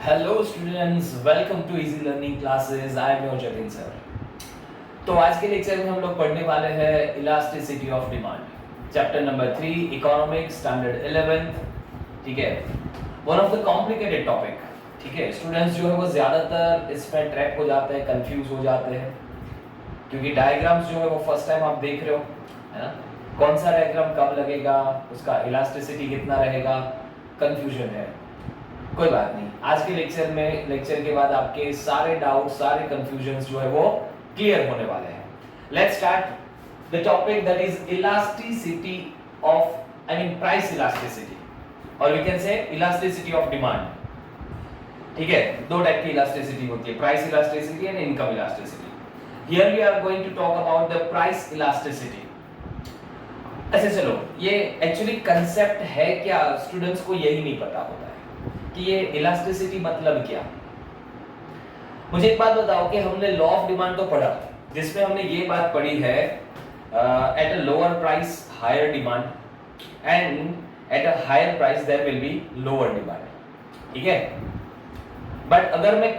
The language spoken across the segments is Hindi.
Hello students, welcome to easy learning classes. I am your Jatin sir. तो आज के लेक्चर में हम लोग पढ़ने वाले हैं elasticity of demand, chapter number 3, economics, standard 11th। ठीक है, one of the complicated topic. ठीक है, स्टूडेंट्स जो है वो ज़्यादातर इसमें ट्रैप हो जाते हैं, कंफ्यूज हो जाते हैं, क्योंकि डायग्राम्स जो है वो फर्स्ट टाइम आप देख रहे हो, है ना। कौन सा डायग्राम कब लगेगा, उसका इलास्टिसिटी कितना रहेगा, कंफ्यूजन है। कोई बात नहीं, आज के लेक्चर के बाद आपके सारे डाउट, सारे कंफ्यूजन्स जो है वो क्लियर होने वाले हैं। Let's start the topic that is elasticity of, I mean price elasticity, और we can say elasticity of demand. ठीक है, दो टाइप की इलास्टिसिटी होती है, price elasticity and income elasticity. Here we are going to talk about the price elasticity. अच्छा चलो, ये एक्चुअली कंसेप्ट है क्या, स्टूडेंट्स को यही नहीं पता होता है कि ये इलास्टिसिटी मतलब क्या। मुझे एक बात बताओ कि हमने लॉ ऑफ डिमांड तो पढ़ा, जिसमें हमने ये बात पढ़ी है at a lower price higher demand and at a higher price there will be lower demand. ठीक है, बट अगर मैं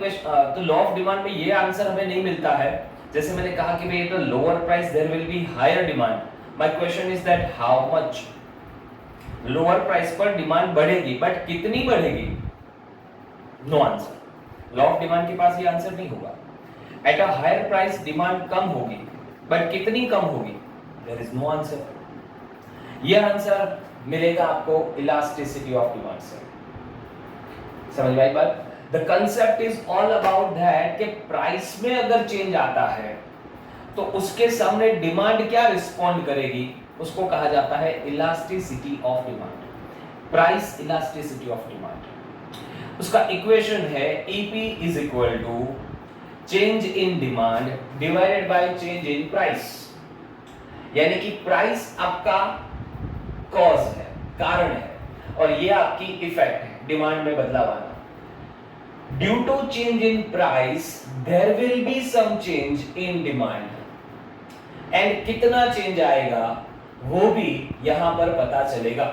तो लॉ ऑफ डिमांड में ये आंसर हमें नहीं मिलता है। जैसे मैंने कहा कि भाई at a lower price there will be higher demand, my question is that how much. Lower price पर डिमांड बढ़ेगी, बट कितनी बढ़ेगी, no answer. Law of demand के पास ये आंसर नहीं होगा। At a higher price demand कम होगी, बट कितनी कम होगी, देयर इज नो आंसर। ये आंसर मिलेगा आपको इलास्टिसिटी ऑफ डिमांड से। समझ में आई बात। The concept is all about that कि प्राइस में अगर चेंज आता है तो उसके सामने डिमांड क्या रिस्पॉन्ड करेगी, उसको कहा जाता है elasticity of demand, price elasticity of demand. उसका इक्वेशन है EP is equal to change in demand divided by change in price. यानी कि प्राइस आपका कॉज है, कारण है, और ये आपकी इफेक्ट है, डिमांड में बदलाव आना। Due to change in price there will be some change in demand, and कितना चेंज आएगा वो भी यहां पर पता चलेगा।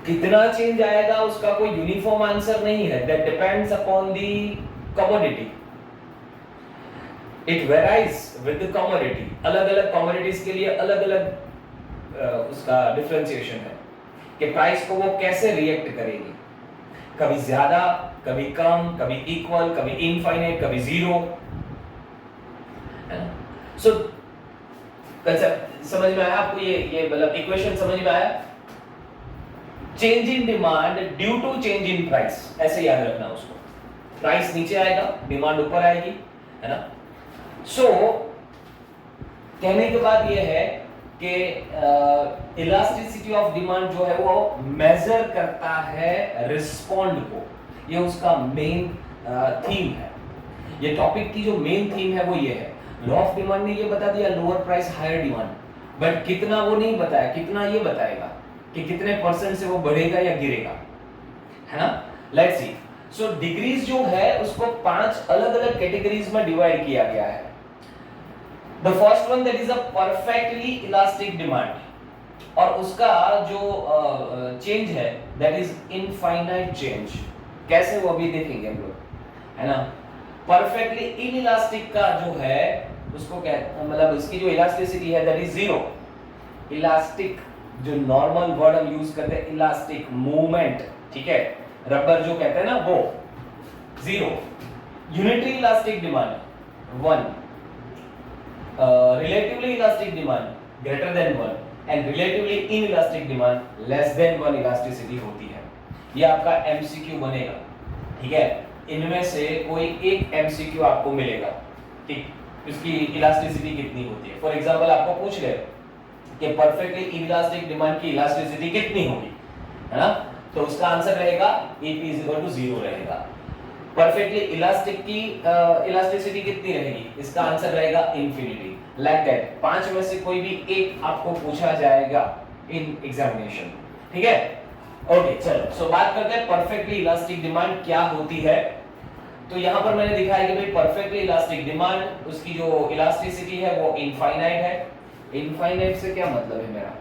कितना चेंज आएगा उसका कोई यूनिफॉर्म आंसर नहीं है, that depends upon the commodity. It varies with the commodity. अलग अलग कमोडिटीज के लिए अलग अलग उसका डिफरेंशिएशन है कि प्राइस को वो कैसे रिएक्ट करेगी, कभी ज्यादा, कभी कम, कभी इक्वल, कभी इनफाइनाइट, कभी जीरो। सो कंसेप्ट समझ में आया आपको? ये मतलब इक्वेशन समझ में आया? Change in demand due to change in price, ऐसे याद रखना उसको। प्राइस नीचे आएगा, डिमांड ऊपर आएगी, है ना। सो कहने के बाद ये है कि इलास्टिसिटी ऑफ डिमांड जो है वो मेजर करता है रिस्पॉन्ड को। ये उसका मेन थीम है। ये टॉपिक की जो मेन थीम है वो ये है। लॉ ऑफ डिमांड ने ये बता दिया lower price higher demand, but कितना वो नहीं बताया, कितना ये बताएगा कि कितने परसेंट से वो बढ़ेगा या गिरेगा, है ना। Let's see. सो डिग्रीज जो है उसको 5 अलग अलग कैटेगरीज में डिवाइड किया गया है। The first one that is a perfectly elastic demand, और उसका जो चेंज है दैट इज इनफाइनाइट चेंज। कैसे वो अभी देखेंगे हम लोग, है ना। परफेक्टली इनइलास्टिक का जो है उसको क्या, मतलब उसकी जो इलास्टिसिटी है दैट इज जीरो। इलास्टिक जो नॉर्मल वर्ड हम यूज करते हैं, इलास्टिक मूवमेंट, ठीक है, रबर जो कहते हैं ना, वो zero. Unitary elastic demand 1, relatively elastic demand greater than 1, and relatively inelastic demand less than 1 elasticity होती है। ये आपका एमसीक्यू बनेगा, ठीक है। इनमें से कोई एक एमसीक्यू आपको मिलेगा, ठीक, इसकी इलास्टिसिटी कितनी होती है। फॉर एग्जांपल आपको पूछ ले कि परफेक्टली इलास्टिक डिमांड की इलास्टिसिटी कितनी होगी, है ना, तो उसका आंसर रहेगा EP 0 रहेगा। परफेक्टली इलास्टिक की इलास्टिसिटी कितनी रहेगी, इसका आंसर रहेगा इंफिनिटी। लाइक दैट 5 में से कोई भी एक आपको पूछा जाएगा इन एग्जामिनेशन, ठीक है। ओके चलो, सो बात करते हैं परफेक्टली इलास्टिक डिमांड क्या होती है। तो यहां पर मैंने दिखाया कि भाई परफेक्टली इलास्टिक डिमांड, उसकी जो इलास्टिसिटी है वो इनफाइनाइट है। इनफाइनाइट से क्या मतलब है मेरा,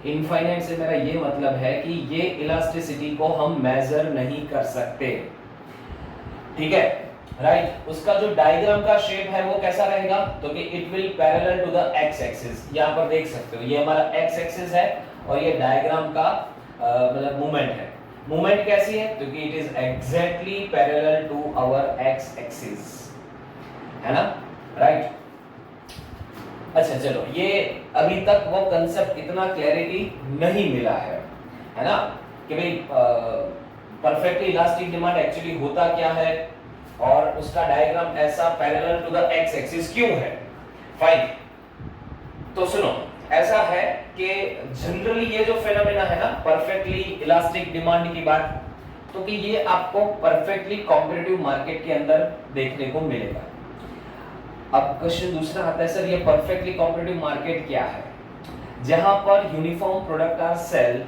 इनफाइनाइट से मेरा ये मतलब है कि ये इलास्टिसिटी को हम मेजर नहीं कर सकते। ठीक है, राइट। उसका जो डायग्राम का शेप है वो कैसा रहेगा, तो कि it will parallel to the X axis. यहां पर देख सकते हो ये हमारा एक्स एक्सिस है और ये डायग्राम का मतलब मूवमेंट है। मूवमेंट कैसी है, क्योंकि it is exactly parallel to our X axis, है ना, राइट। अच्छा चलो, ये अभी तक वो कंसेप्ट इतना क्लैरिटी नहीं मिला है ना, कि भाई परफेक्टली इलास्टिक डिमांड एक्चुअली होता क्या है और उसका डायग्राम ऐसा parallel to the X axis क्यों है। फाइन, तो सुनो, ऐसा है कि जनरली ये जो फेनोमेना है ना परफेक्टली इलास्टिक डिमांड की बात, तो कि ये आपको परफेक्टली कॉम्पिटिटिव मार्केट के अंदर देखने को मिलेगा। अब क्वेश्चन दूसरा आता है, सर ये परफेक्टली कॉम्पिटिटिव मार्केट क्या है, जहां पर uniform product are sell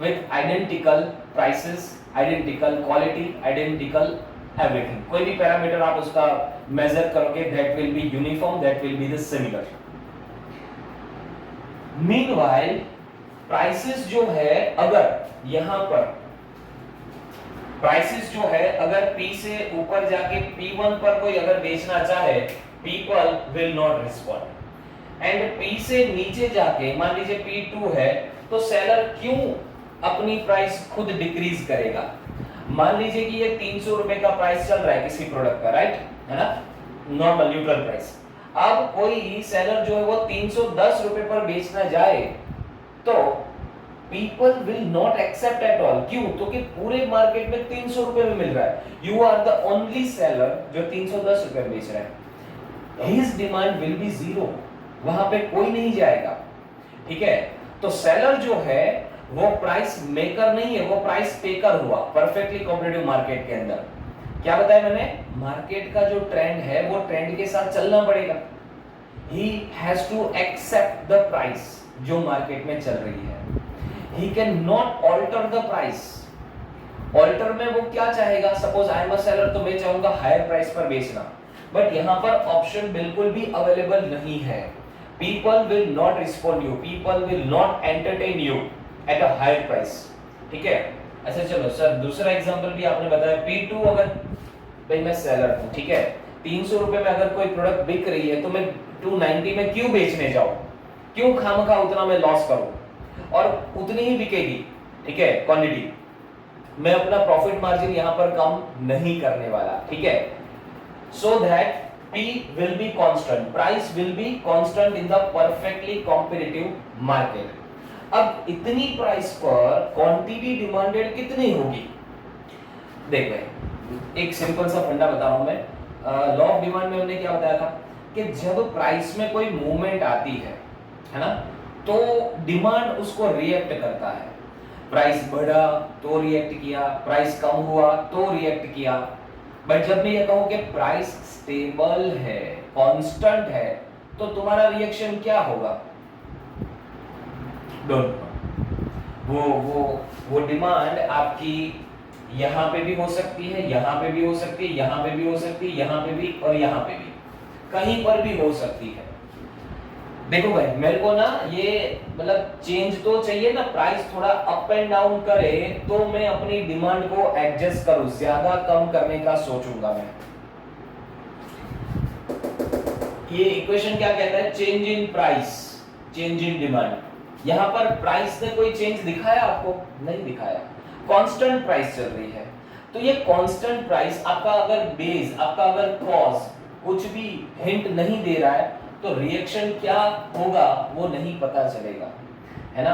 with identical prices, identical quality, identical everything. कोई भी पैरामीटर आप उसका मेजर करोगे, that will be uniform, that will be the similar. Meanwhile prices जो है, अगर यहां पर प्राइसेस जो है अगर P से ऊपर जाके P1 पर कोई अगर बेचना चाहे, people will not respond, and P से नीचे जाके मान लीजिए P2 है, तो सेलर क्यों अपनी प्राइस खुद डिक्रीज करेगा। मान लीजिए कि ये 300 रुपए का प्राइस चल रहा है किसी प्रोडक्ट का, राइट, है ना, नॉर्मल न्यूट्रल प्राइस। अब कोई सेलर जो है वो 310 रुपए पर बेचना जाए, तो people will not accept at all। क्यों, क्योंकि पूरे मार्केट में 300 रुपए में मिल रहा है, you are the only seller जो 310 रुपए में बेच रहा है, his demand will be zero, वहां पे कोई नहीं जाएगा, ठीक है। तो सेलर जो है वो प्राइस मेकर नहीं है, वो प्राइस टेकर हुआ परफेक्टली कॉम्पिटिटिव मार्केट के अंदर। क्या बताया मैंने, मार्केट का जो ट्रेंड है वो ट्रेंड के साथ चलना पड़ेगा, he has to accept the price जो मार्केट में चल रही है, he cannot alter the price। Alter में वो क्या चाहेगा, suppose I am a seller, तो मैं चाहूंगा हायर प्राइस पर बेचना, बट यहां पर ऑप्शन बिल्कुल भी अवेलेबल नहीं है। People will not respond you, people will not entertain you at a higher price, ठीक है। अच्छा चलो सर, दूसरा एग्जांपल भी आपने बताया, P2 अगर भाई मैं सेलर हूं, ठीक है, 300 रुपए में अगर कोई प्रोडक्ट बिक रही है, तो मैं 290 में क्यों बेचने जाऊं, क्यों खामखा उतना मैं लॉस करूं, और उतनी ही बिकेगी, ठीक है, क्वांटिटी, मैं अपना प्रॉफिट मार्जिन यहां पर कम नहीं करने वाला, ठीक है। So that P will be constant, price will be constant in the perfectly competitive market। अब इतनी प्राइस पर क्वांटिटी डिमांडेड कितनी होगी, देख भाई एक सिंपल सा फंडा बता रहा हूं मैं। लॉ ऑफ डिमांड में हमने क्या बताया था कि जब प्राइस में कोई मूवमेंट आती है ना, तो डिमांड उसको रिएक्ट करता है। प्राइस बढ़ा तो रिएक्ट किया, प्राइस कम हुआ तो रिएक्ट किया। बट जब मैं ये कहूं कि प्राइस स्टेबल है, कांस्टेंट है, तो तुम्हारा रिएक्शन क्या होगा, डोंट नो। वो डिमांड आपकी यहां पे भी हो सकती है, यहां पे भी हो सकती है, यहां पे भी हो सकती है, यहां पे भी और यहां पे भी, कहीं पर भी हो सकती है। देखो भाई मेरे को ना ये मतलब चेंज तो चाहिए ना, प्राइस थोड़ा अप एंड डाउन करे तो मैं अपनी डिमांड को एडजस्ट करूं, ज्यादा कम करने का सोचूंगा मैं। ये इक्वेशन क्या कहता है, change in price, change in demand. यहां पर प्राइस ने कोई चेंज दिखाया आपको, नहीं दिखाया, कांस्टेंट प्राइस चल रही है। तो ये कांस्टेंट प्राइस आपका अगर बेस, आपका अगर कॉज कुछ भी हिंट नहीं दे रहा है, तो रिएक्शन क्या होगा वो नहीं पता चलेगा, है ना।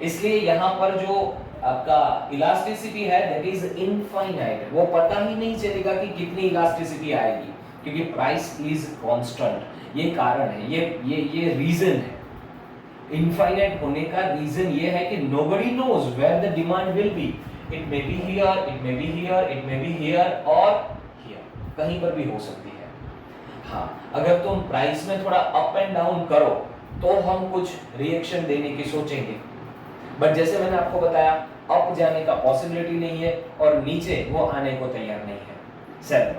इसलिए यहां पर जो आपका इलास्टिसिटी है दैट इज इनफाइनाइट, वो पता ही नहीं चलेगा कि कितनी इलास्टिसिटी आएगी, क्योंकि प्राइस इज कांस्टेंट। ये कारण है, ये रीजन है। इनफाइनाइट होने का रीजन ये है कि nobody knows where the demand will be, it may be here, it may be here, it may be here और हियर, कहीं पर भी हो सकती है। हाँ, अगर तुम प्राइस में थोड़ा अप एंड डाउन करो तो हम कुछ रिएक्शन देने की सोचेंगे, बट जैसे मैंने आपको बताया अप जाने का पॉसिबिलिटी नहीं है और नीचे वो आने को तैयार नहीं है। सेल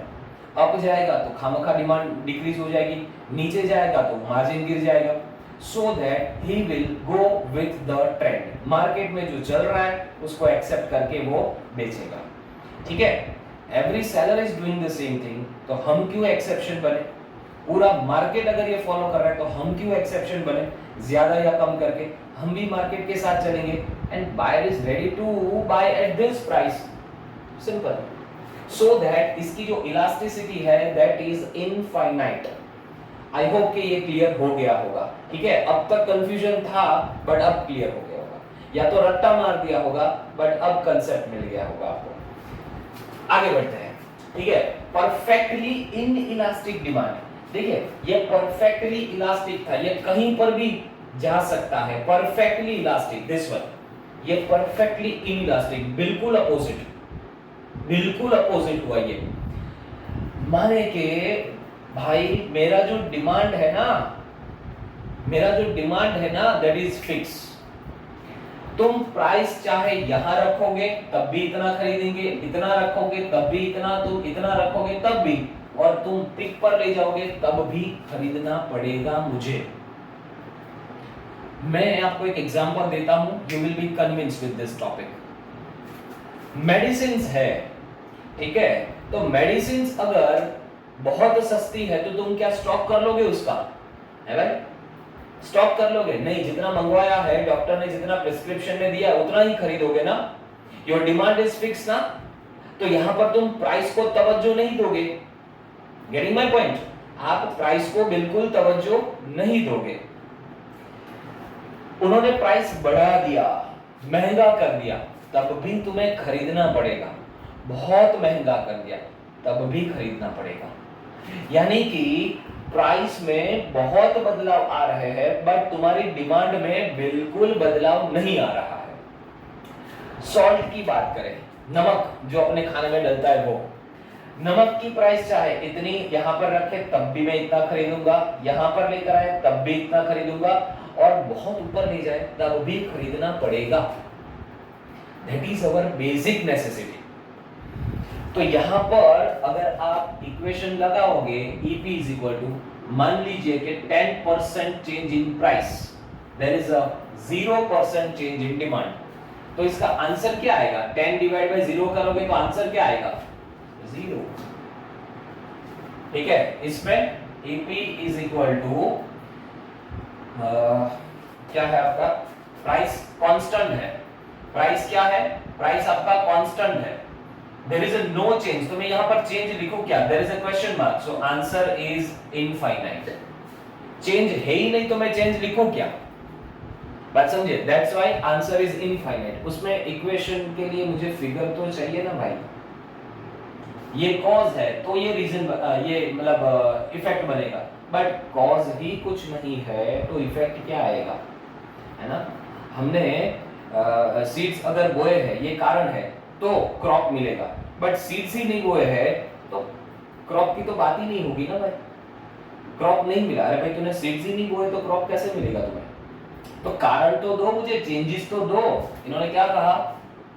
अप जाएगा तो खामखा डिमांड डिक्रीज हो जाएगी, नीचे जाएगा तो मार्जिन गिर जाएगा, so that he will go with the trend. Market में जो चल रहा है उसको एक्सेप्ट करके वो बेचेगा, ठीक है। Every seller is doing the same thing, तो हम क्यों एक्सेप्शन बने? पूरा मार्केट अगर ये फॉलो कर रहा है तो हम क्यों एक्सेप्शन बने? ज्यादा या कम करके हम भी मार्केट के साथ चलेंगे, and buyer is ready to buy at this price, simple. So that इसकी जो इलास्टिसिटी है that is infinite. I hope कि ये क्लियर हो गया होगा, ठीक है? अब तक कंफ्यूजन था बट अब क्लियर हो गया होगा, या तो रट्टा मार दिया होगा बट अब कंसेप्ट मिल गया होगा आपको। आगे बढ़ते हैं, ठीक है? परफेक्टली इन इलास्टिक डिमांड, देखिए ये परफेक्टली इलास्टिक था, ये कहीं पर भी जा सकता है। परफेक्टली इलास्टिक, दिस वन, ये परफेक्टली इन इलास्टिक, बिल्कुल अपोजिट, बिल्कुल अपोजिट हुआ ये। माने कि भाई मेरा जो डिमांड है ना, मेरा जो डिमांड है ना दैट इज फिक्स। तुम प्राइस चाहे यहां रखोगे तब भी इतना खरीदेंगे, इतना रखोगे तब भी इतना, तुम इतना रखोगे तब भी, और तुम पिक पर ले जाओगे तब भी खरीदना पड़ेगा मुझे। मैं आपको एक एग्जांपल देता हूं, you will be convinced with this topic. Medicine है, ठीक है? तो मेडिसिन अगर बहुत सस्ती है तो तुम क्या स्टॉक कर लोगे उसका? है भाई, स्टॉक कर लोगे? नहीं, जितना मंगवाया है डॉक्टर ने, जितना प्रिस्क्रिप्शन में दिया उतना ही खरीदोगे ना। योर डिमांड इज फिक्स ना, तो यहां पर तुम प्राइस को तवज्जो नहीं दोगे। Getting my point? आप प्राइस को बिल्कुल तवज्जो नहीं दोगे। उन्होंने प्राइस बढ़ा दिया, महंगा कर दिया, तब भी तुम्हें खरीदना पड़ेगा। बहुत महंगा कर दिया तब भी खरीदना पड़ेगा। यानी कि प्राइस में बहुत बदलाव आ रहे हैं बट तुम्हारी डिमांड में बिल्कुल बदलाव नहीं आ रहा है। सॉल्ट की बात करें, नमक जो अपने खाने में डलता है, वो नमक की प्राइस चाहे इतनी यहां पर रखे तब भी मैं इतना खरीदूंगा, यहां पर लेकर आए तब भी इतना खरीदूंगा, और बहुत ऊपर ले जाए तब भी खरीदना पड़ेगा। That is our basic necessity. तो यहां पर अगर आप इक्वेशन लगाओगे, EP इज इक्वल टू, मान लीजिए कि 10% change in price, there is a 0% change in demand, तो इसका आंसर क्या आएगा? 10 डिवाइड बाय 0 करोगे तो आंसर क्या आएगा? 0। ठीक है? इसमें EP इज इक्वल टू क्या है आपका? प्राइस कांस्टेंट है। प्राइस क्या है? प्राइस आपका कांस्टेंट है। There is a no change, तो मैं यहाँ पर चेंज लिखूं क्या? There is a question mark, so answer is infinite। Change है ही नहीं तो मैं चेंज लिखूं क्या? बात समझे? That's why answer is infinite। उसमें इक्वेशन के लिए मुझे फिगर तो चाहिए ना भाई। ये कॉज है तो ये रीजन, ये मतलब इफेक्ट बनेगा, बट कॉज ही कुछ नहीं है तो इफेक्ट क्या आएगा? है ना? हमने सीड्स अगर बोए हैं, ये कारण है तो क्रॉप मिलेगा, बट सीड्स ही नहीं बोए हैं तो क्रॉप की तो बात ही नहीं होगी ना भाई। क्रॉप नहीं मिला, अरे भाई तूने सीड्स ही नहीं बोए तो क्रॉप कैसे मिलेगा तुम्हें? तो कारण तो दो मुझे, चेंजेस तो दो। इन्होंने क्या कहा?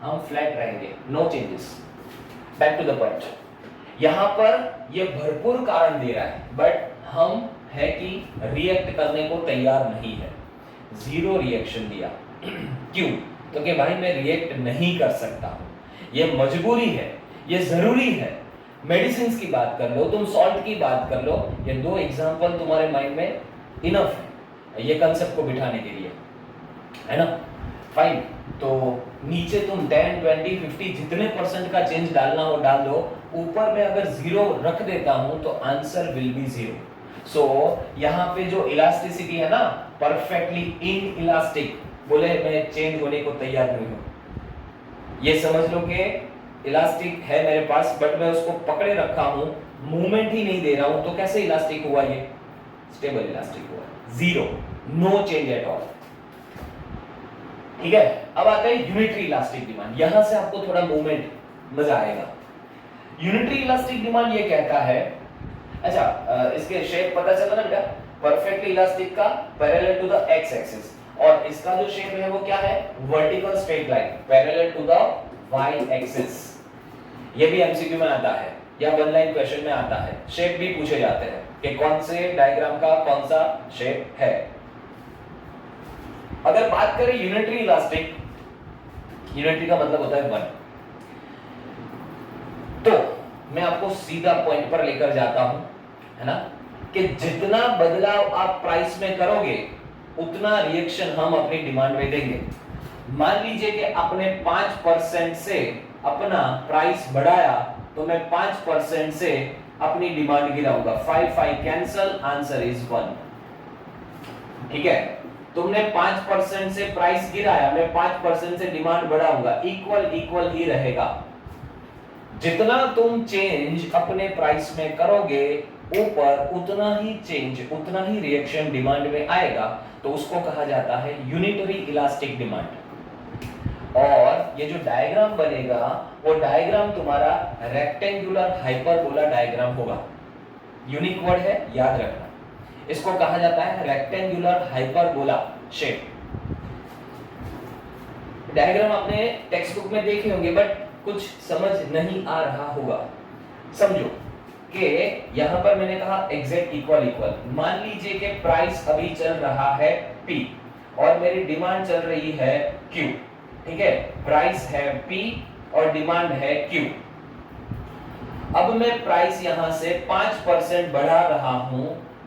हम फ्लैट रहेंगे, no changes. Back to the point. यहां पर ये भरपूर कारण दे रहा है बट हम है कि रिएक्ट करने को तैयार नहीं है। 0 रिएक्शन दिया। क्यों? तो कि भाई मैं रिएक्ट नहीं कर सकता हूं, ये मजबूरी है, ये जरूरी है। मेडिसिन की बात कर लो, तुम सॉल्ट की बात कर लो, ये 2 एग्जांपल तुम्हारे माइंड में इनफ है ये कंसेप्ट को बिठाने के लिए, है ना? फाइन। तो नीचे तुम 10, 20, 50 जितने % का चेंज डालना हो डाल दो, ऊपर में अगर 0 रख देता हूं तो आंसर विल बी 0। सो यहां पे जो इलास्टिसिटी है ना, परफेक्टली इन इलास्टिक, बोले मैं चेंज होने को तैयार नहीं हूं। ये समझ लो कि इलास्टिक है मेरे पास बट मैं उसको पकड़े रखा हूं, मूवमेंट ही नहीं दे रहा हूं, तो कैसे इलास्टिक हुआ? ये स्टेबल इलास्टिक हुआ। 0, नो चेंज एट ऑल। ठीक है? अब आता है यूनिटरी इलास्टिक डिमांड। यहां से आपको थोड़ा मूवमेंट मजा आएगा। यूनिटरी इलास्टिक डिमांड ये कहता है, अच्छा इसके शेप पता चला ना बेटा? परफेक्टली इलास्टिक का parallel to the X axis, और इसका जो शेप है वो क्या है? Vertical straight line parallel to the Y axis. ये भी एमसीक्यू में आता है या वन लाइन क्वेश्चन में आता है। शेप भी पूछे जाते हैं कि कौन से डायग्राम का कौन सा शेप है। अगर बात करें यूनिटरी इलास्टिक, यूनिटरी का मतलब होता है 1। तो मैं आपको सीधा पॉइंट पर लेकर जाता हूं, है ना, कि जितना बदलाव आप प्राइस में करोगे उतना रिएक्शन हम अपनी डिमांड में देंगे। मान लीजिए कि आपने 5% से अपना प्राइस बढ़ाया तो मैं 5% से अपनी डिमांड गिराऊंगा। 5 cancel, answer is 1। ठीक है, तुमने 5% से प्राइस गिराया, मैं 5% से डिमांड बढ़ाऊंगा, इक्वल ही रहेगा। जितना तुम चेंज अपने प्राइस में करोगे ऊपर उतना ही चेंज, उतना ही रिएक्शन डिमांड में आएगा। तो उसको कहा जाता है यूनिटरी इलास्टिक डिमांड। और ये जो डायग्राम बनेगा वो डायग्राम तुम्हारा रेक्टेंगुलर हाइपरबोला डायग्राम होगा। यूनिक वर्ड है, याद रखना। इसको कहा जाता है रेक्टेंगुलर हाइपरबोला शेप। डायग्राम आपने टेक्स्ट बुक में देखे होंगे बट कुछ समझ नहीं आ रहा होगा। समझो कि यहां पर मैंने कहा एग्जैक्ट इक्वल। मान लीजिए कि प्राइस अभी चल रहा है P और मेरी डिमांड चल रही है Q। ठीक है, प्राइस है P और डिमांड है Q। अब मैं प्राइस यहां से 5% बढ़ा रहा हूं,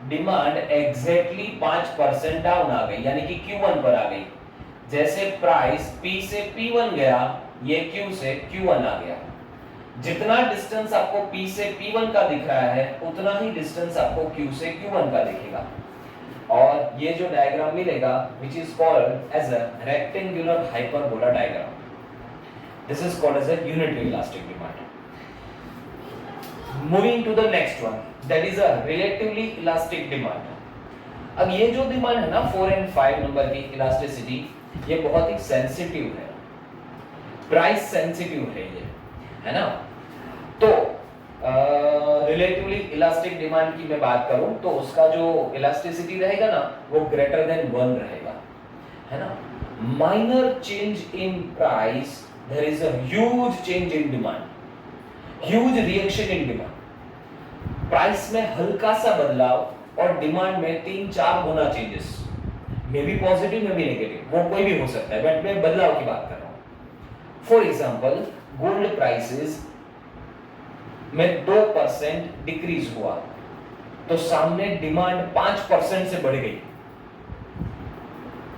डिमांड एग्जैक्टली 5% डाउन आ गई, यानी कि Q1 पर आ गई। जैसे प्राइस P से P1 गया, ये Q से Q1 आ गया। जितना डिस्टेंस आपको P से P1 का दिख रहा है उतना ही डिस्टेंस आपको Q से Q1 का दिखेगा। और ये जो डायग्राम मिलेगा which is called as a rectangular hyperbola diagram. This is called as a unitary elastic demand. Moving to the next one, that is a relatively elastic demand. अब ये जो डिमांड है ना 4 and 5 नंबर की इलास्टिसिटी, ये बहुत ही सेंसिटिव है, प्राइस सेंसिटिव है ये, है ना। तो रिलेटिवली इलास्टिक डिमांड की मैं बात करूं तो उसका जो इलास्टिसिटी रहेगा ना वो ग्रेटर देन 1 रहेगा, है ना। Minor change in price, there is a huge change in demand, huge reaction in demand. Price में हल्का सा बदलाव और डिमांड में 3-4 गुना changes, maybe positive maybe negative, वो कोई भी हो सकता है बट मैं बदलाव की बात कर रहा हूं। फॉर एग्जांपल गोल्ड प्राइसेस में 2% डिक्रीज हुआ तो सामने डिमांड 5% से बढ़ गई।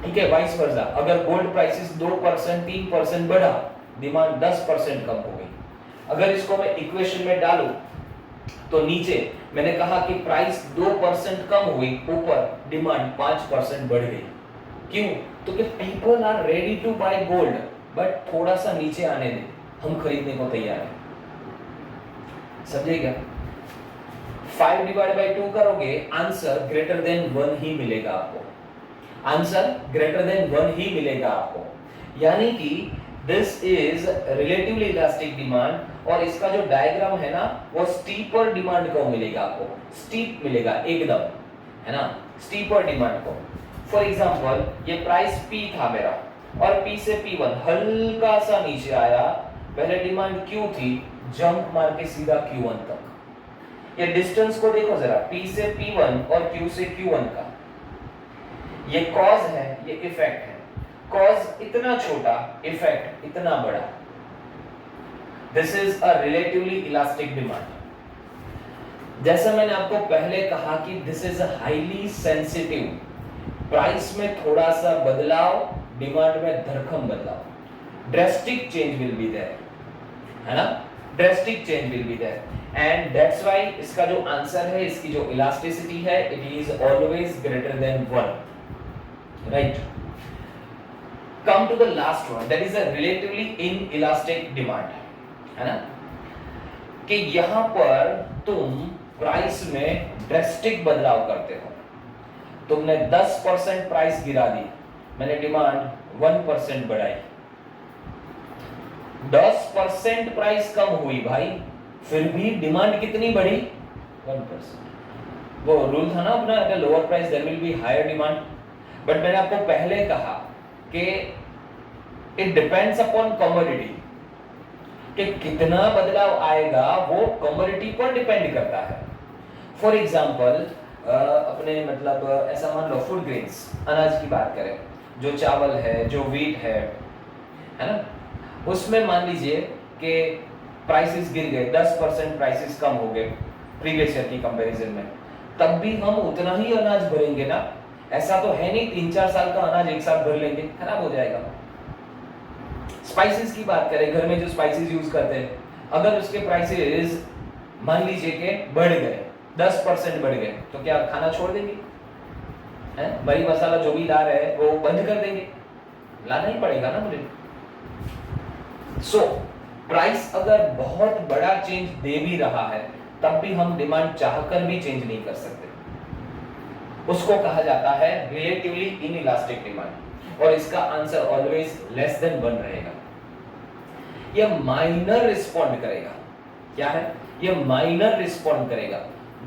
ठीक है, वाइस वर्सा, अगर गोल्ड प्राइसेस 2% 3% बढ़ा, डिमांड 10% कम हो गई। अगर इसको मैं इक्वेशन में डालूं तो नीचे मैंने कहा कि प्राइस 2% कम हुई, ऊपर डिमांड 5% बढ़ गई। क्यों? तो कि people are ready to buy gold, but थोड़ा सा नीचे आने दे, हम खरीदने को तैयार हैं। समझे क्या? 5 डिवाइड बाय 2 करोगे, आंसर ग्रेटर देन 1 ही मिलेगा आपको, आंसर ग्रेटर देन 1 ही मिलेगा आपको। यानी कि this is relatively elastic demand और इसका जो डायग्राम है ना वो स्टीपर डिमांड को मिलेगा, आपको स्टीप मिलेगा एकदम, है ना, स्टीपर डिमांड को। फॉर एग्जांपल ये प्राइस P था मेरा और P से P1 हल्का सा नीचे आया, पहले डिमांड Q थी, जंप मार के सीधा Q1 तक। ये डिस्टेंस को देखो जरा, P से P1 और Q से Q1 का, ये कॉज है, ये इफेक्ट है। कॉज इतना छोटा, इफेक्ट इतना बड़ा। This is a relatively elastic demand. जैसा मैंने आपको पहले कहा कि this is a highly sensitive, price में थोड़ा सा बदलाव, डिमांड में धरखम बदलाव, drastic change will be there, है ना, drastic change will be there. And that's why इसका जो आंसर है, इसकी जो इलास्टिसिटी है, it is always greater than 1, right. Come to the last one, that is a relatively inelastic demand, है ना, कि यहां पर तुम प्राइस में ड्रेस्टिक बदलाव करते हो। तुमने 10% प्राइस गिरा दी, मैंने डिमांड 1% बढ़ाई, 10% प्राइस कम हुई भाई, फिर भी डिमांड कितनी बढ़ी? 1%। वो रूल था ना अपना, at lower price there will be higher demand. But मैंने आपको पहले कहा कि इट डिपेंड्स अपॉन कमोडिटी, कि कितना बदलाव आएगा वो कमोडिटी पर डिपेंड करता है। फॉर एग्जांपल अपने मतलब ऐसा मान लो फूड ग्रेन्स, अनाज की बात करें, जो चावल है, जो व्हीट है ना, उसमें मान लीजिए कि प्राइसेस गिर गए, 10% प्राइसेस कम हो गए प्रीवियस ईयर की कंपैरिजन में, तब भी हम उतना ही अनाज भरेंगे ना। ऐसा तो है नहीं 3-4 साल का अनाज एक साथ भर लेंगे, खराब हो जाएगा। स्पाइसेस की बात करें, घर में जो स्पाइसेस यूज करते हैं, अगर उसके प्राइसेस मान लीजिए कि बढ़ गए, 10% बढ़ गए, तो क्या खाना छोड़ देंगे? मरी मसाला जो भी ला रहे हैं वो बंद कर देंगे? लाना ही पड़ेगा ना मुझे। सो प्राइस अगर बहुत बड़ा चेंज दे भी रहा है, तब भी हम डिमांड चाहकर भी चेंज नहीं कर सकते। उसको कहा जाता है रिलेटिवली इनइलास्टिक डिमांड, और इसका आंसर ऑलवेज लेस देन 1 रहेगा। यह माइनर रिस्पॉन्ड करेगा। क्या है? यह माइनर रिस्पॉन्ड करेगा।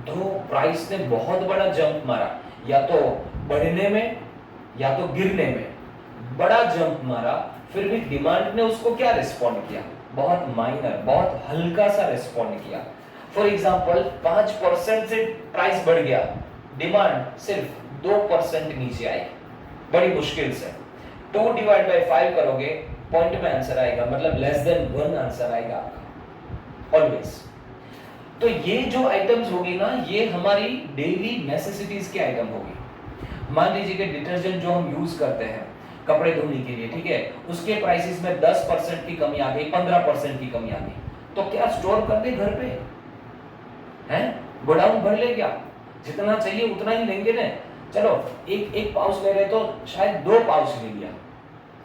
दो प्राइस ने बहुत बड़ा जंप मारा, या तो बढ़ने में या तो गिरने में, बड़ा जंप मारा, फिर भी डिमांड ने उसको क्या रिस्पॉन्ड किया? बहुत माइनर, बहुत हल्का सा रिस्पॉन्ड किया। फॉर एग्जांपल 5% से प्राइस बढ़ गया, डिमांड सिर्फ 2% नीचे आई, बड़ी मुश्किल से। 2 डिवाइड बाय 5 करोगे, पॉइंट में आंसर आएगा, मतलब लेस देन 1 आंसर आएगा आपका ऑलवेज। तो ये जो आइटम्स होगी ना, ये हमारी डेली नेसेसिटीज के आइटम होगी। मान लीजिए कि डिटर्जेंट जो हम यूज करते हैं कपड़े धोने के लिए, ठीक है, उसके प्राइसेस में 10% की कमी आ गई, 15% की कमी आ गई, तो क्या स्टोर कर दे घर पे? हैं? गोडाउन भर ले क्या? जितना चाहिए उतना ही लेंगे ना। चलो एक पाउच ले रहे तो शायद 2 पाउच ले लिया।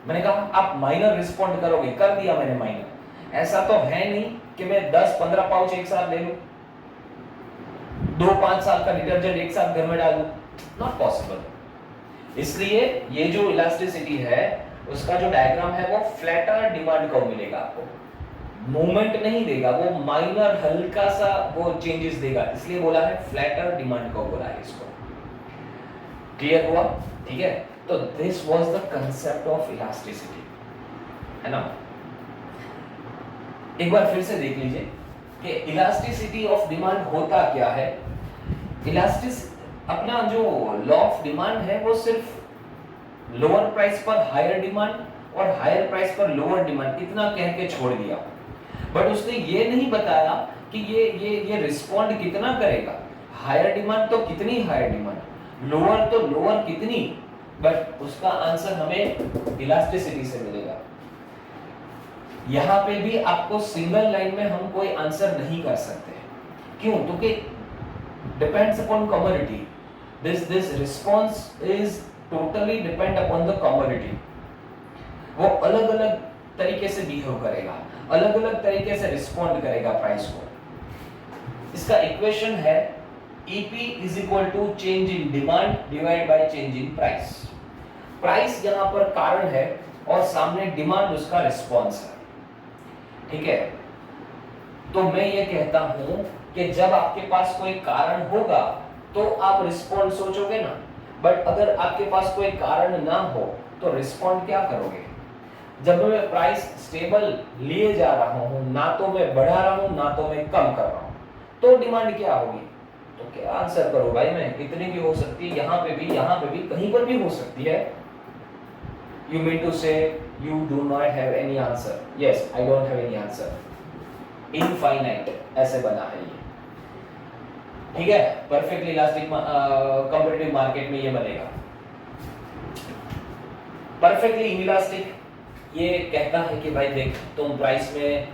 मैंने कहा आप माइनर रिस्पॉन्ड करोगे, कर दिया मैंने माइनर। ऐसा तो है नहीं कि मैं 10-15 पाउच एक साथ ले लूं, 2-5 साल का डिटर्जेंट एक साथ घर में डाल दूं, नॉट पॉसिबल। इसलिए ये जो इलास्टिसिटी है उसका जो डायग्राम है वो फ्लैटर डिमांड कर्व मिलेगा आपको, मूवमेंट नहीं देगा, वो माइनर हल्का सा वो चेंजेस देगा, इसलिए बोला है फ्लैटर डिमांड कर्व बोला है इसको। क्लियर हुआ? ठीक है, तो this was the concept of elasticity, है ना। एक बार फिर से देख लीजिए कि इलास्टिसिटी ऑफ डिमांड होता क्या है। अपना जो लॉ ऑफ डिमांड है वो सिर्फ लोअर प्राइस पर हायर डिमांड और हायर प्राइस पर लोअर डिमांड इतना कह के छोड़ दिया, बट उसने ये नहीं बताया कि ये रिस्पॉन्ड कितना करेगा। हायर डिमांड तो कितनी हायर डिमांड, लोअर तो लोअर कितनी, बट उसका आंसर हमें इलास्टिसिटी से मिलेगा। यहां पे भी आपको सिंगल लाइन में हम कोई आंसर नहीं कर सकते। क्यों? क्योंकि depends upon commodity. this response is totally depend upon the commodity। वो अलग अलग तरीके से बिहेव करेगा, अलग अलग तरीके से रिस्पॉन्ड करेगा प्राइस को। इसका इक्वेशन है EP is equal to change in demand divided by change in price। Price यहाँ पर कारण है और सामने डिमांड उसका रिस्पॉन्स है, ठीक है। तो मैं ये कहता हूं कि जब आपके पास कोई कारण होगा तो आप रिस्पॉन्ड सोचोगे ना, बट अगर आपके पास कोई कारण ना हो तो रिस्पॉन्ड क्या करोगे? जब मैं प्राइस स्टेबल लिए जा रहा हूं, ना तो मैं बढ़ा रहा हूं ना तो मैं कम कर रहा हूं, तो डिमांड क्या होगी? तो क्या आंसर करो भाई, मैं इतने की हो सकती है, यहां पे भी कहीं पर भी हो सकती है। यू मीन टू से you do not have any answer? Yes, I don't have any answer. Infinite ऐसे बना है ये, ठीक है। परफेक्टली इलास्टिक कंपैरेटिव मार्केट में ये बनेगा। परफेक्टली इनइलास्टिक ये कहता है कि भाई देख, तुम प्राइस में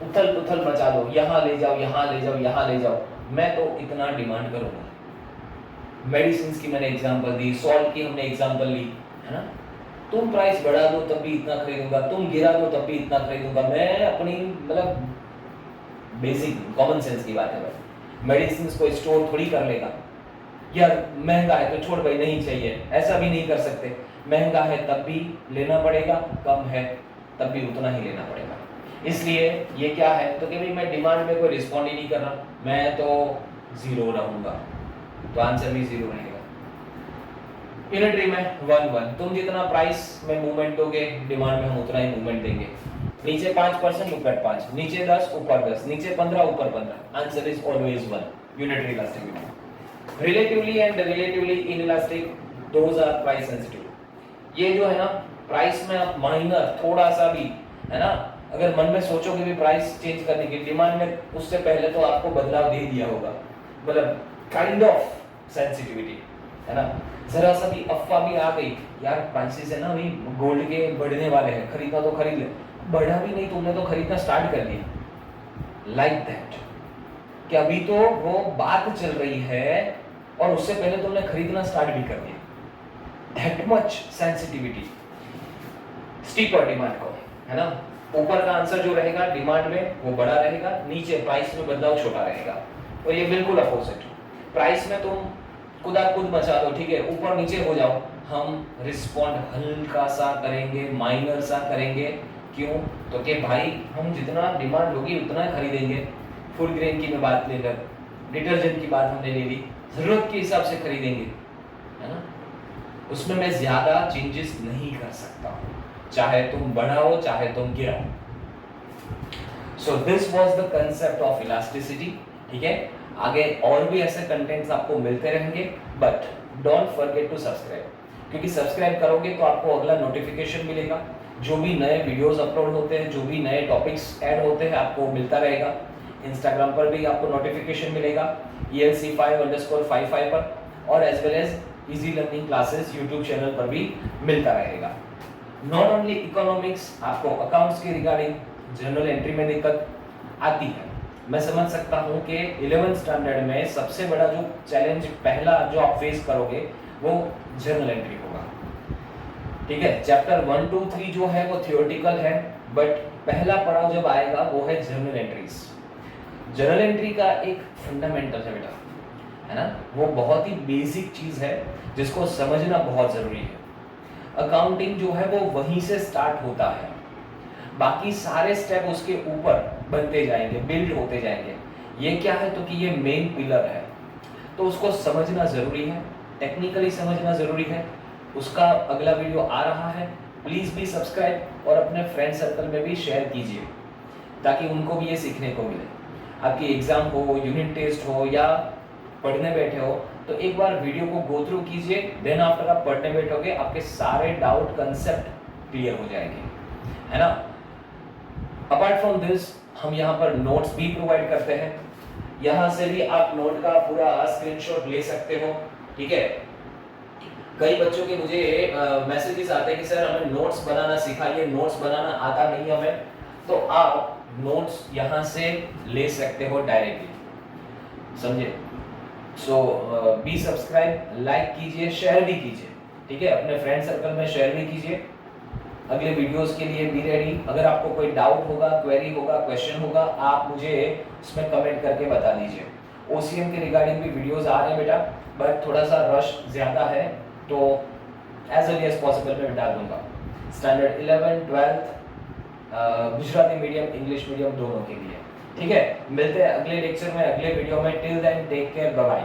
उथल पुथल मचा दो, यहां ले जाओ, यहां ले जाओ, यहां ले जाओ, मैं तो इतना डिमांड करूंगा। मेडिसिन की मैंने एग्जांपल दी, सॉल्ट की हमने एग्जांपल ली, है ना। तुम प्राइस बढ़ा दो तब भी इतना खरीदूंगा, तुम गिरा दो तब भी इतना खरीदूंगा। मैं अपनी मतलब बेसिक कॉमन सेंस की बात है भाई। मेडिसिन को स्टोर थोड़ी कर लेगा, यार महंगा है तो छोड़ भाई, नहीं चाहिए, ऐसा भी नहीं कर सकते। महंगा है तब भी लेना पड़ेगा, कम है तब भी उतना ही लेना पड़ेगा। इसलिए ये क्या है, तो कि भाई मैं डिमांड में कोई रिस्पॉन्ड ही नहीं कर रहा, मैं तो जीरो रहूंगा, तो आंसर भी जीरो रहेगा। यूनिटरी में 1-1, तुम जितना प्राइस में मूवमेंट दोगे, डिमांड में हम उतना ही मूवमेंट देंगे। नीचे 5%, ऊपर 5, नीचे 10, ऊपर 10, नीचे 15, ऊपर 15, answer is always 1। Unitary elastic. Relatively and relatively inelastic, those are price sensitive. ये जो है ना, प्राइस में आप माइनर थोड़ा सा भी, है ना, अगर मन में सोचोगे भी प्राइस चेंज करने की, डिमांड में उससे पहले तो आपको बदलाव दे दिया होगा, मतलब काइंड ऑफ सेंसिटिविटी, है ना। जरा सा भी अफवाह भी आ गई, यार प्राइसेस है ना भाई गोल्ड के बढ़ने वाले हैं, खरीदना तो खरीद ले, बढ़ा भी नहीं तुमने तो खरीदना स्टार्ट कर लिया, लाइक दैट, कि अभी तो वो बात चल रही है और उससे पहले तुमने खरीदना स्टार्ट भी कर दिया। That much sensitivity steeper demand को, है ना। ऊपर का आंसर जो रहेगा डिमांड में वो बड़ा रहेगा, नीचे प्राइस में बदलाव छोटा रहेगा। और ये बिल्कुल अपोजिट, प्राइस में तुम खुदा खुद मचा दो, ठीक है, ऊपर नीचे हो जाओ, हम रिस्पॉन्ड हल्का सा करेंगे, माइनर सा करेंगे। क्यों? तो कि भाई हम जितना डिमांड होगी उतना खरीदेंगे। फुल ग्रेन की मैं बात लेकर, डिटर्जेंट की बात हमने ले ली, जरूरत के हिसाब से खरीदेंगे, है ना। उसमें मैं ज्यादा चेंजेस नहीं कर सकता, चाहे तुम बढ़ाओ चाहे तुम गिराओ। So this was the concept of elasticity, ठीक है। आगे और भी ऐसे कंटेंट्स आपको मिलते रहेंगे, but don't forget to subscribe, क्योंकि सब्सक्राइब करोगे तो आपको अगला नोटिफिकेशन मिलेगा, जो भी नए वीडियोस अपलोड होते हैं, जो भी नए टॉपिक्स ऐड होते हैं आपको मिलता रहेगा। इंस्टाग्राम पर भी आपको नोटिफिकेशन मिलेगा ELC5_55 पर, और as well as easy learning classes YouTube channel पर भी मिलता रहेगा। नॉट ओनली इकोनॉमिक्स, आपको अकाउंट्स के रिगार्डिंग जनरल एंट्री में दिक्कत आती है, मैं समझ सकता हूँ कि 11th स्टैंडर्ड में सबसे बड़ा जो चैलेंज पहला जो आप फेस करोगे वो जनरल एंट्री होगा, ठीक है। चैप्टर 1, 2, 3 जो है वो थियोरेटिकल है, बट पहला पड़ाव जब आएगा वो है जनरल एंट्रीज। जनरल एंट्री का एक फंडामेंटल है बेटा, है ना, वो बहुत ही बेसिक चीज है जिसको समझना बहुत जरूरी है। अकाउंटिंग जो है वो वहीं से स्टार्ट होता है, बाकी सारे स्टेप उसके ऊपर बनते जाएंगे, बिल्ड होते जाएंगे। ये क्या है? तो कि ये मेन पिलर है, तो उसको समझना जरूरी है, टेक्निकली समझना जरूरी है। उसका अगला वीडियो आ रहा है, प्लीज भी सब्सक्राइब और अपने फ्रेंड सर्कल में भी शेयर कीजिए, ताकि उनको भी ये सीखने को मिले। आपकी एग्जाम हो, यूनिट टेस्ट हो या पढ़ने बैठे हो, तो एक बार वीडियो को गो थ्रू कीजिए, देन आफ्टर आप पढ़ने बैठोगे आपके सारे डाउट कंसेप्ट क्लियर हो जाएंगे, है ना। अपार्ट फ्रॉम दिस हम यहाँ पर नोट्स भी प्रोवाइड करते हैं, यहाँ से भी आप नोट का पूरा स्क्रीनशॉट ले सकते हो, ठीक है। कई बच्चों के मुझे मैसेजेस आते हैं कि सर हमें नोट्स बनाना सिखाइए, नोट्स बनाना आता नहीं हमें, तो आप नोट्स यहाँ से ले सकते हो डायरेक्टली, समझे। सो बी सब्सक्राइब, लाइक कीजिए, शेयर भी कीजिए, ठीक है, अपने फ्रेंड सर्कल में शेयर भी कीजिए। अगले वीडियोस के लिए बी रेडी। अगर आपको कोई डाउट होगा, क्वेरी होगा, क्वेश्चन होगा, आप मुझे उसमें कमेंट करके बता दीजिए। OCM के रिगार्डिंग भी वीडियोस आ रहे हैं बेटा, बट थोड़ा सा रश ज़्यादा है, तो एज अर्ली एज पॉसिबल मैं डाल दूंगा। Standard 11, 12 Gujarati medium, English medium दोनों के लिए, ठीक है। मिलते हैं अगले लेक्चर में, अगले वीडियो में। Till then take care, bye bye.